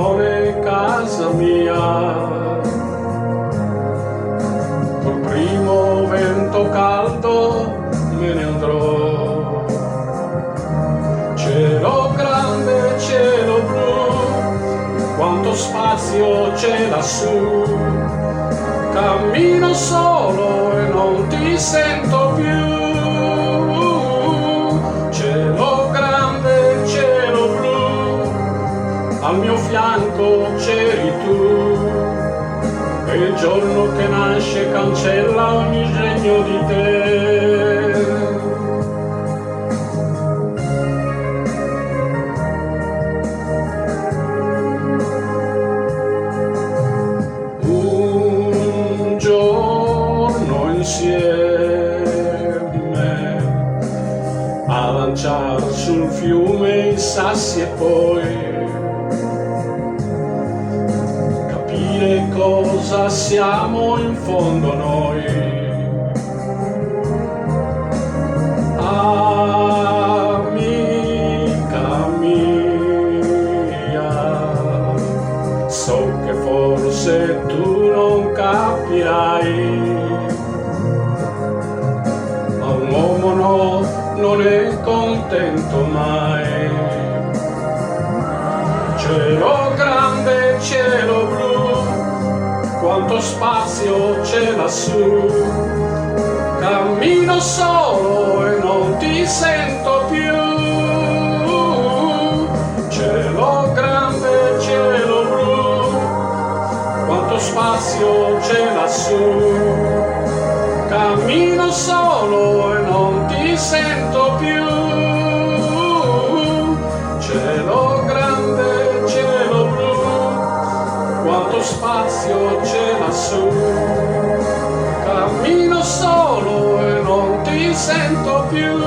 non è casa mia. Col primo vento caldo me ne andrò. Cielo grande, cielo blu, quanto spazio c'è lassù. Cammino solo e non ti sento più. Cielo grande, cielo blu, al mio fianco c'eri tu. E il giorno che nasce cancella ogni segno di te. Un giorno insieme a lanciar sul fiume i sassi e poi cosa siamo in fondo noi. Amica mia, so che forse tu non capirai, ma un uomo no, non è contento mai. Cielo grande, cielo blu, quanto spazio c'è lassù. Cammino solo e non ti sento più. Cielo grande, cielo blu, quanto spazio c'è lassù. Cammino solo e non ti sento più. Cielo grande, cielo blu, quanto spazio c'è lassù. Cammino solo e non ti sento più.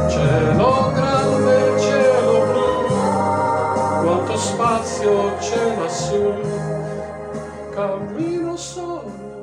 Cielo grande, cielo blu, quanto spazio c'è lassù. Cammino solo